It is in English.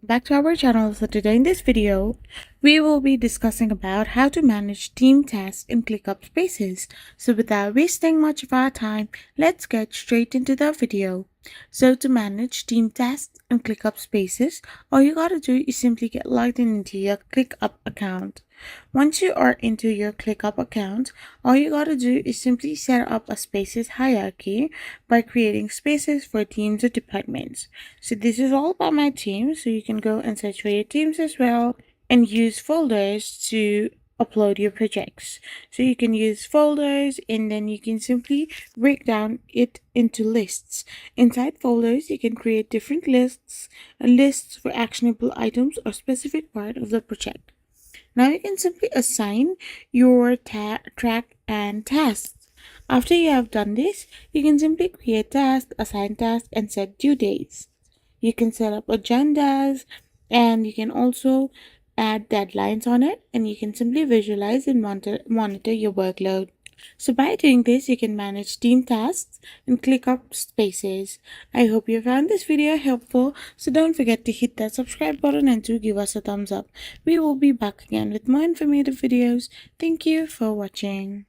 Back to our channel. So today in this video we will be discussing about how to manage team tasks in ClickUp Spaces. So without wasting much of our time, let's get straight into the video. So to manage team tasks in ClickUp Spaces, all you gotta do is simply get logged into your ClickUp account. Once you are into your ClickUp account, all you gotta do is simply set up a spaces hierarchy by creating spaces for teams or departments. So this is all about my team, so you can go and search for your teams as well and use folders to upload your projects. So you can use folders and then you can simply break down it into lists. Inside folders, you can create different lists for actionable items or specific part of the project. Now you can simply assign your track and tasks. After you have done this, you can simply create tasks, assign tasks, and set due dates. You can set up agendas and you can also add deadlines on it, and you can simply visualize and monitor your workload. So by doing this, you can manage team tasks and ClickUp Spaces. I hope you found this video helpful, so don't forget to hit that subscribe button and to give us a thumbs up. We will be back again with more informative videos. Thank you for watching.